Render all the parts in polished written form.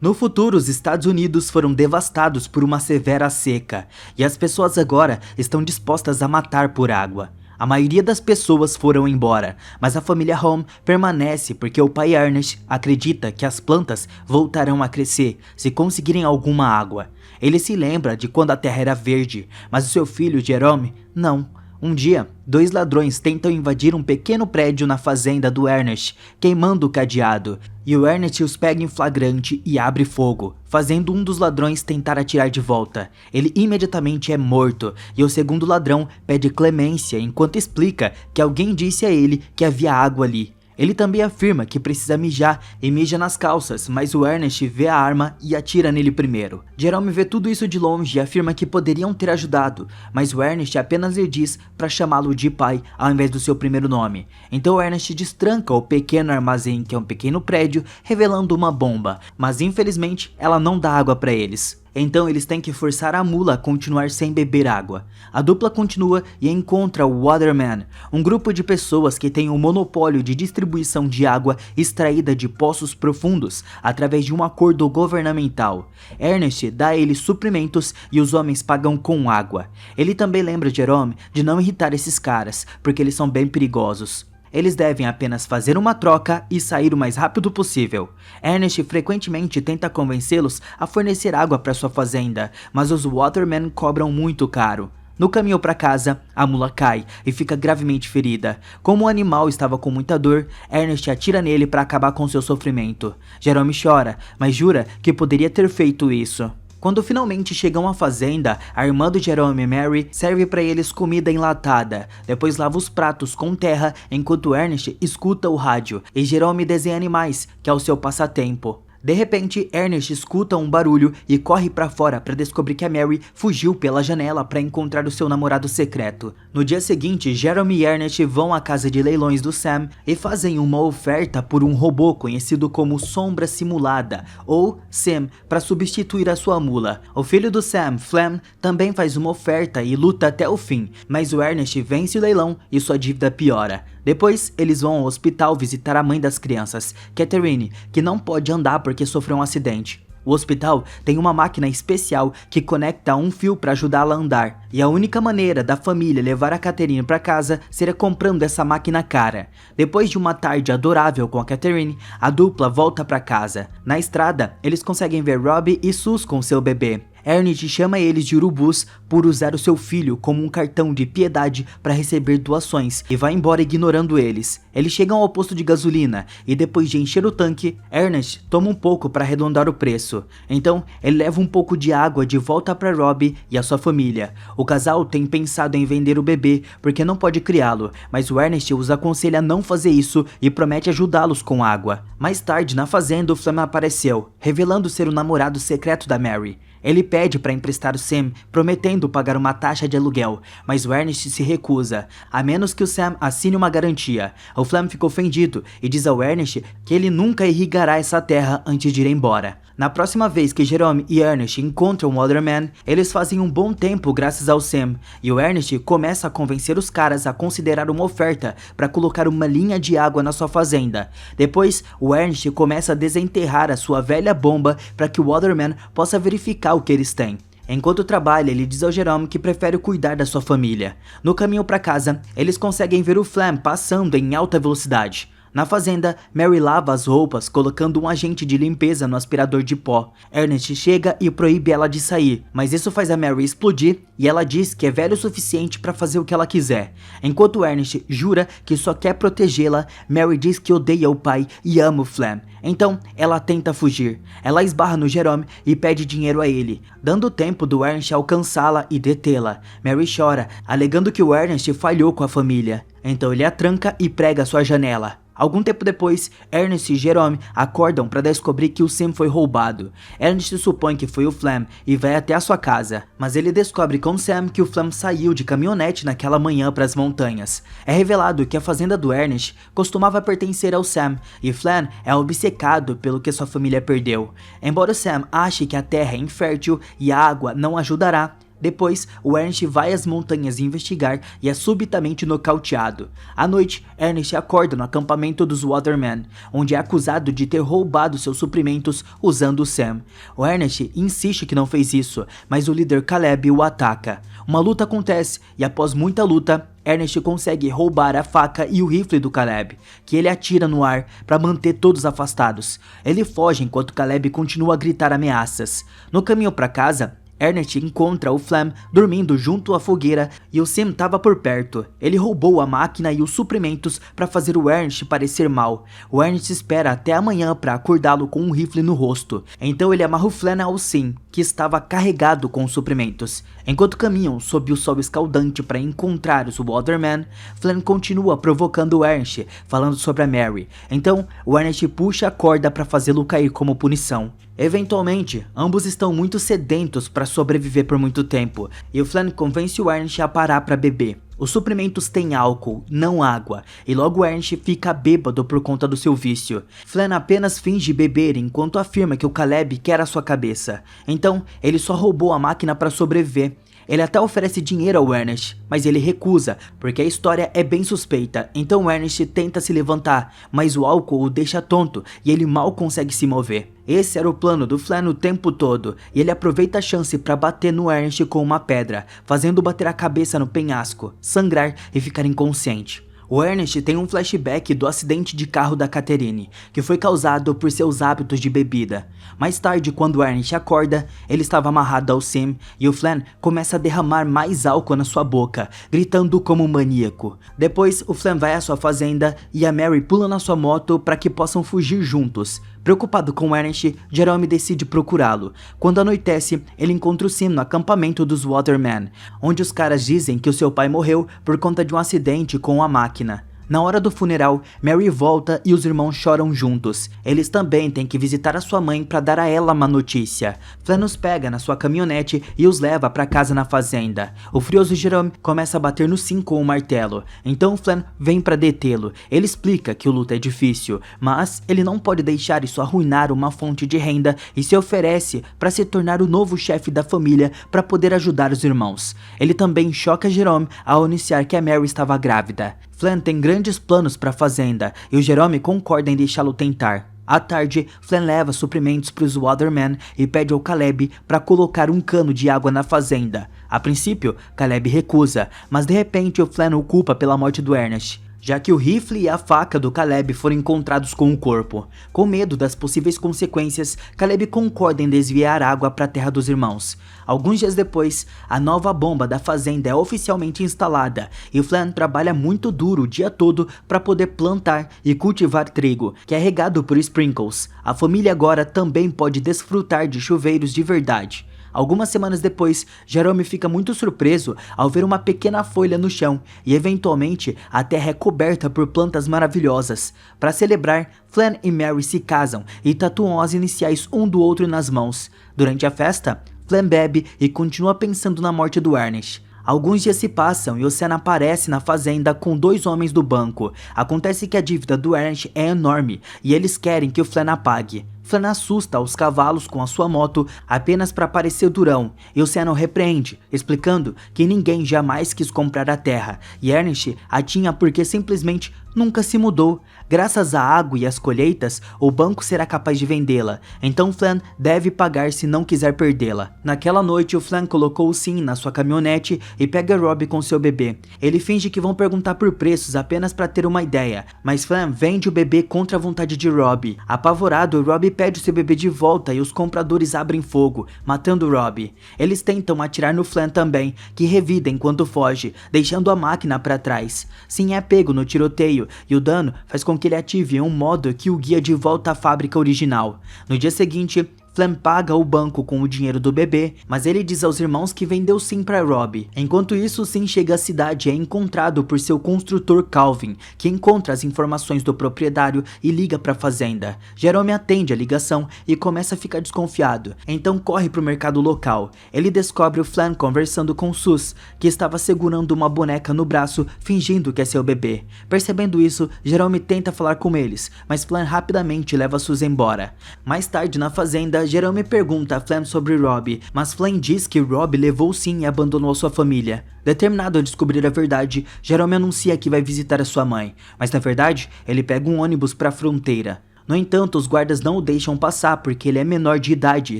No futuro, os Estados Unidos foram devastados por uma severa seca, e as pessoas agora estão dispostas a matar por água. A maioria das pessoas foram embora, mas a família Home permanece porque o pai Ernest acredita que as plantas voltarão a crescer se conseguirem alguma água. Ele se lembra de quando a terra era verde, mas o seu filho Jerome não. Um dia, 2 ladrões tentam invadir um pequeno prédio na fazenda do Ernest, queimando o cadeado, e o Ernest os pega em flagrante e abre fogo, fazendo um dos ladrões tentar atirar de volta. Ele imediatamente é morto, e o segundo ladrão pede clemência enquanto explica que alguém disse a ele que havia água ali. Ele também afirma que precisa mijar e mija nas calças, mas o Ernest vê a arma e atira nele primeiro. Jerome vê tudo isso de longe e afirma que poderiam ter ajudado, mas o Ernest apenas lhe diz para chamá-lo de pai ao invés do seu primeiro nome. Então o Ernest destranca o pequeno armazém, que é um pequeno prédio, revelando uma bomba, mas infelizmente ela não dá água para eles. Então eles têm que forçar a mula a continuar sem beber água. A dupla continua e encontra o Waterman, um grupo de pessoas que tem um monopólio de distribuição de água extraída de poços profundos através de um acordo governamental. Ernest dá a eles suprimentos e os homens pagam com água. Ele também lembra Jerome de não irritar esses caras, porque eles são bem perigosos. Eles devem apenas fazer uma troca e sair o mais rápido possível. Ernest frequentemente tenta convencê-los a fornecer água para sua fazenda, mas os Watermen cobram muito caro. No caminho para casa, a mula cai e fica gravemente ferida. Como o animal estava com muita dor, Ernest atira nele para acabar com seu sofrimento. Jerome chora, mas jura que poderia ter feito isso. Quando finalmente chegam à fazenda, a irmã do Jerome, Mary, serve para eles comida enlatada. Depois lava os pratos com terra, enquanto Ernest escuta o rádio e Jerome desenha animais, que é o seu passatempo. De repente, Ernest escuta um barulho e corre para fora para descobrir que a Mary fugiu pela janela para encontrar o seu namorado secreto. No dia seguinte, Jerome e Ernest vão à casa de leilões do Sam e fazem uma oferta por um robô conhecido como Sombra Simulada, ou Sam, para substituir a sua mula. O filho do Sam, Flem, também faz uma oferta e luta até o fim, mas o Ernest vence o leilão e sua dívida piora. Depois, eles vão ao hospital visitar a mãe das crianças, Catherine, que não pode andar porque sofreu um acidente. O hospital tem uma máquina especial que conecta a um fio para ajudá-la a andar, e a única maneira da família levar a Catherine para casa seria comprando essa máquina cara. Depois de uma tarde adorável com a Catherine, a dupla volta para casa. Na estrada, eles conseguem ver Robbie e Sus com seu bebê. Ernest chama eles de urubus por usar o seu filho como um cartão de piedade para receber doações e vai embora ignorando eles. Eles chegam ao posto de gasolina e depois de encher o tanque, Ernest toma um pouco para arredondar o preço. Então ele leva um pouco de água de volta para Robbie e a sua família. O casal tem pensado em vender o bebê porque não pode criá-lo, mas o Ernest os aconselha a não fazer isso e promete ajudá-los com água. Mais tarde na fazenda, o Flem apareceu, revelando ser o namorado secreto da Mary. Ele pede para emprestar o Sam, prometendo pagar uma taxa de aluguel, mas o Ernest se recusa, a menos que o Sam assine uma garantia. O Flem fica ofendido e diz ao Ernest que ele nunca irrigará essa terra antes de ir embora. Na próxima vez que Jerome e Ernest encontram o Waterman, eles fazem um bom tempo graças ao Sam, e o Ernest começa a convencer os caras a considerar uma oferta para colocar uma linha de água na sua fazenda. Depois, o Ernest começa a desenterrar a sua velha bomba para que o Waterman possa verificar o que eles têm. Enquanto trabalha, ele diz ao Jerome que prefere cuidar da sua família. No caminho para casa, eles conseguem ver o Flem passando em alta velocidade. Na fazenda, Mary lava as roupas colocando um agente de limpeza no aspirador de pó. Ernest chega e proíbe ela de sair, mas isso faz a Mary explodir e ela diz que é velho o suficiente para fazer o que ela quiser. Enquanto Ernest jura que só quer protegê-la, Mary diz que odeia o pai e ama o Flem. Então, ela tenta fugir. Ela esbarra no Jerome e pede dinheiro a ele, dando tempo do Ernest alcançá-la e detê-la. Mary chora, alegando que o Ernest falhou com a família. Então ele a tranca e prega sua janela. Algum tempo depois, Ernest e Jerome acordam para descobrir que o Sam foi roubado. Ernest supõe que foi o Flem e vai até a sua casa, mas ele descobre com Sam que o Flem saiu de caminhonete naquela manhã para as montanhas. É revelado que a fazenda do Ernest costumava pertencer ao Sam, e Flem é obcecado pelo que sua família perdeu. Embora Sam ache que a terra é infértil e a água não ajudará, Depois, o Ernest vai às montanhas investigar e é subitamente nocauteado. À noite, Ernest acorda no acampamento dos Watermen, onde é acusado de ter roubado seus suprimentos usando o Sam. O Ernest insiste que não fez isso, mas o líder Caleb o ataca. Uma luta acontece e após muita luta, Ernest consegue roubar a faca e o rifle do Caleb, que ele atira no ar para manter todos afastados. Ele foge enquanto Caleb continua a gritar ameaças. No caminho para casa, Ernest encontra o Flem dormindo junto à fogueira e o Sam estava por perto. Ele roubou a máquina e os suprimentos para fazer o Ernest parecer mal. O Ernest espera até amanhã para acordá-lo com um rifle no rosto. Então ele amarra o Flem ao Sam, que estava carregado com os suprimentos. Enquanto caminham sob o sol escaldante para encontrar os Watermen, Flem continua provocando o Ernest, falando sobre a Mary. Então o Ernest puxa a corda para fazê-lo cair como punição. Eventualmente, ambos estão muito sedentos para sobreviver por muito tempo, e o Flem convence o Ernest a parar para beber. Os suprimentos têm álcool, não água, e logo Ernest fica bêbado por conta do seu vício. Flem apenas finge beber enquanto afirma que o Caleb quer a sua cabeça. Então, ele só roubou a máquina para sobreviver. Ele até oferece dinheiro ao Ernest, mas ele recusa, porque a história é bem suspeita. Então Ernest tenta se levantar, mas o álcool o deixa tonto e ele mal consegue se mover. Esse era o plano do Flem o tempo todo, e ele aproveita a chance para bater no Ernest com uma pedra, fazendo bater a cabeça no penhasco, sangrar e ficar inconsciente. O Ernest tem um flashback do acidente de carro da Catherine, que foi causado por seus hábitos de bebida. Mais tarde, quando o Ernest acorda, ele estava amarrado ao Sam e o Flem começa a derramar mais álcool na sua boca, gritando como um maníaco. Depois, o Flem vai à sua fazenda e a Mary pula na sua moto para que possam fugir juntos. Preocupado com Ernest, Jerome decide procurá-lo. Quando anoitece, ele encontra o Sam no acampamento dos Watermen, onde os caras dizem que o seu pai morreu por conta de um acidente com a máquina. Na hora do funeral, Mary volta e os irmãos choram juntos. Eles também têm que visitar a sua mãe para dar a ela uma notícia. Flem os pega na sua caminhonete e os leva para casa na fazenda. O furioso Jerome começa a bater no Sam com o martelo. Então Flem vem para detê-lo. Ele explica que o luto é difícil, mas ele não pode deixar isso arruinar uma fonte de renda e se oferece para se tornar o novo chefe da família para poder ajudar os irmãos. Ele também choca Jerome ao anunciar que a Mary estava grávida. Flem tem grandes planos para a fazenda e o Jerome concorda em deixá-lo tentar. À tarde, Flem leva suprimentos para os Watermen e pede ao Caleb para colocar um cano de água na fazenda. A princípio, Caleb recusa, mas de repente o Flem o culpa pela morte do Ernest, já que o rifle e a faca do Caleb foram encontrados com o corpo. Com medo das possíveis consequências, Caleb concorda em desviar água para a terra dos irmãos. Alguns dias depois, a nova bomba da fazenda é oficialmente instalada e o Flem trabalha muito duro o dia todo para poder plantar e cultivar trigo, que é regado por sprinkles. A família agora também pode desfrutar de chuveiros de verdade. Algumas semanas depois, Jerome fica muito surpreso ao ver uma pequena folha no chão e eventualmente a terra é coberta por plantas maravilhosas. Para celebrar, Flem e Mary se casam e tatuam as iniciais um do outro nas mãos. Durante a festa, Flem bebe e continua pensando na morte do Ernest. Alguns dias se passam e o Sam aparece na fazenda com 2 homens do banco. Acontece que a dívida do Ernest é enorme e eles querem que o Flem a pague. Flem assusta os cavalos com a sua moto apenas para parecer durão e o Sam o repreende, explicando que ninguém jamais quis comprar a terra e Ernest a tinha porque simplesmente nunca se mudou. Graças à água e às colheitas, o banco será capaz de vendê-la, então Flem deve pagar se não quiser perdê-la. Naquela noite, o Flem colocou o Sam na sua caminhonete e pega Robbie com seu bebê. Ele finge que vão perguntar por preços apenas para ter uma ideia, mas Flem vende o bebê contra a vontade de Robbie. Apavorado, Robbie pede seu bebê de volta e os compradores abrem fogo, matando Robbie. Eles tentam atirar no Flem também, que revida enquanto foge, deixando a máquina para trás. Sam é pego no tiroteio e o dano faz com que ele ative um modo que o guia de volta à fábrica original. No dia seguinte, Flem paga o banco com o dinheiro do bebê, mas ele diz aos irmãos que vendeu Sam para Robbie. Enquanto isso, Sam chega à cidade e é encontrado por seu construtor Calvin, que encontra as informações do proprietário e liga para a fazenda. Jerome atende a ligação e começa a ficar desconfiado, então corre para o mercado local. Ele descobre o Flem conversando com Sus, que estava segurando uma boneca no braço, fingindo que é seu bebê. Percebendo isso, Jerome tenta falar com eles, mas Flem rapidamente leva Sus embora. Mais tarde na fazenda, volta, Jerome pergunta a Flem sobre Robbie, mas Flem diz que Robbie levou o Sim e abandonou sua família. Determinado a descobrir a verdade, Jerome anuncia que vai visitar a sua mãe, mas na verdade, ele pega um ônibus para a fronteira. No entanto, os guardas não o deixam passar porque ele é menor de idade,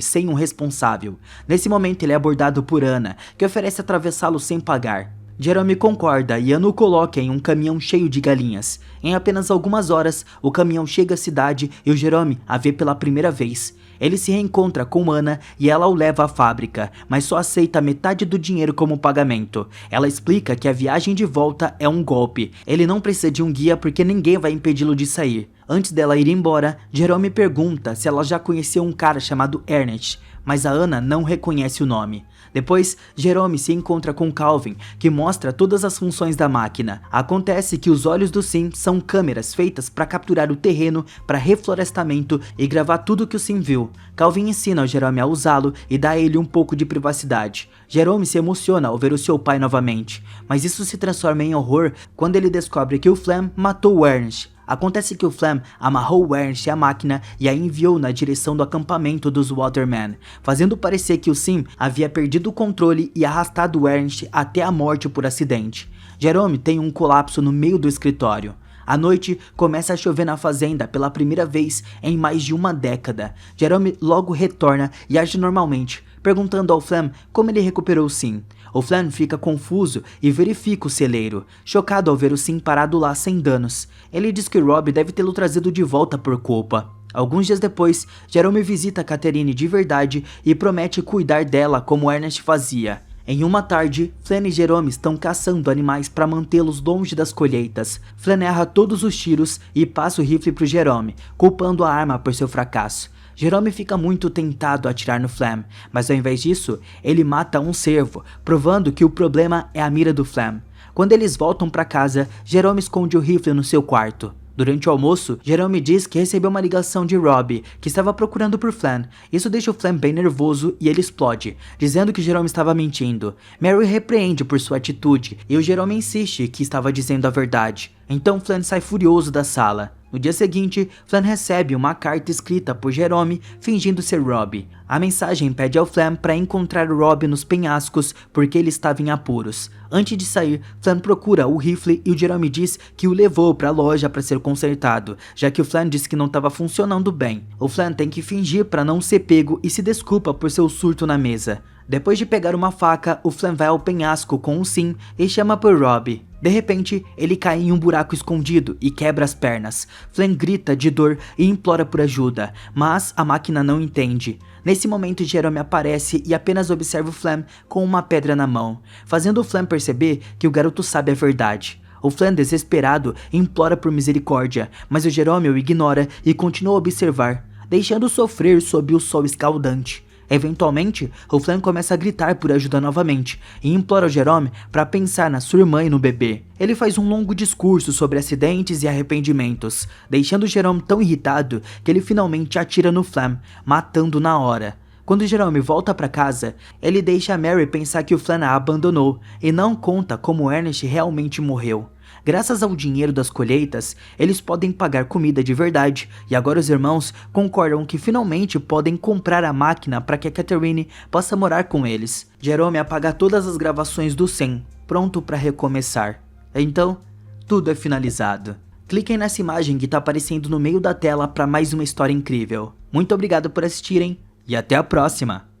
sem um responsável. Nesse momento, ele é abordado por Anna, que oferece atravessá-lo sem pagar. Jerome concorda e Anna o coloca em um caminhão cheio de galinhas. Em apenas algumas horas, o caminhão chega à cidade e o Jerome a vê pela primeira vez. Ele se reencontra com Anna e ela o leva à fábrica, mas só aceita metade do dinheiro como pagamento. Ela explica que a viagem de volta é um golpe. Ele não precisa de um guia porque ninguém vai impedi-lo de sair. Antes dela ir embora, Jerome pergunta se ela já conhecia um cara chamado Ernest, mas a Anna não reconhece o nome. Depois, Jerome se encontra com Calvin, que mostra todas as funções da máquina. Acontece que os olhos do Sim são câmeras feitas para capturar o terreno para reflorestamento e gravar tudo que o Sim viu. Calvin ensina o Jerome a usá-lo e dá a ele um pouco de privacidade. Jerome se emociona ao ver o seu pai novamente, mas isso se transforma em horror quando ele descobre que o Flem matou o Ernest. Acontece que o Flem amarrou o Ernest à máquina e a enviou na direção do acampamento dos Watermen, fazendo parecer que o Sim havia perdido o controle e arrastado o Ernest até a morte por acidente. Jerome tem um colapso no meio do escritório. À noite, começa a chover na fazenda pela primeira vez em mais de uma década. Jerome logo retorna e age normalmente, perguntando ao Flem como ele recuperou o Sim. O Flem fica confuso e verifica o celeiro, chocado ao ver o Sim parado lá sem danos. Ele diz que Robbie deve tê-lo trazido de volta por culpa. Alguns dias depois, Jerome visita Catherine de verdade e promete cuidar dela como Ernest fazia. Em uma tarde, Flem e Jerome estão caçando animais para mantê-los longe das colheitas. Flem erra todos os tiros e passa o rifle para Jerome, culpando a arma por seu fracasso. Jerome fica muito tentado a atirar no Flem, mas ao invés disso, ele mata um cervo, provando que o problema é a mira do Flem. Quando eles voltam para casa, Jerome esconde o rifle no seu quarto. Durante o almoço, Jerome diz que recebeu uma ligação de Robbie, que estava procurando por Flem. Isso deixa o Flem bem nervoso e ele explode, dizendo que Jerome estava mentindo. Mary repreende por sua atitude e o Jerome insiste que estava dizendo a verdade. Então Flem sai furioso da sala. No dia seguinte, Flem recebe uma carta escrita por Jerome fingindo ser Robbie. A mensagem pede ao Flem para encontrar Robbie nos penhascos porque ele estava em apuros. Antes de sair, Flem procura o rifle e o Jerome diz que o levou para a loja para ser consertado, já que o Flem disse que não estava funcionando bem. O Flem tem que fingir para não ser pego e se desculpa por seu surto na mesa. Depois de pegar uma faca, o Flem vai ao penhasco com o Sim e chama por Robbie. De repente, ele cai em um buraco escondido e quebra as pernas. Flem grita de dor e implora por ajuda, mas a máquina não entende. Nesse momento, Jerome aparece e apenas observa o Flem com uma pedra na mão, fazendo o Flem perceber que o garoto sabe a verdade. O Flem, desesperado, implora por misericórdia, mas o Jerome o ignora e continua a observar, deixando-o sofrer sob o sol escaldante. Eventualmente, o Flem começa a gritar por ajuda novamente e implora ao Jerome para pensar na sua irmã e no bebê. Ele faz um longo discurso sobre acidentes e arrependimentos, deixando o Jerome tão irritado que ele finalmente atira no Flem, matando na hora. Quando Jerome volta para casa, ele deixa a Mary pensar que o Flem a abandonou e não conta como Ernest realmente morreu. Graças ao dinheiro das colheitas, eles podem pagar comida de verdade, e agora os irmãos concordam que finalmente podem comprar a máquina para que a Catherine possa morar com eles. Jerome apaga todas as gravações do Sim, pronto para recomeçar. Então, tudo é finalizado. Cliquem nessa imagem que está aparecendo no meio da tela para mais uma história incrível. Muito obrigado por assistirem e até a próxima!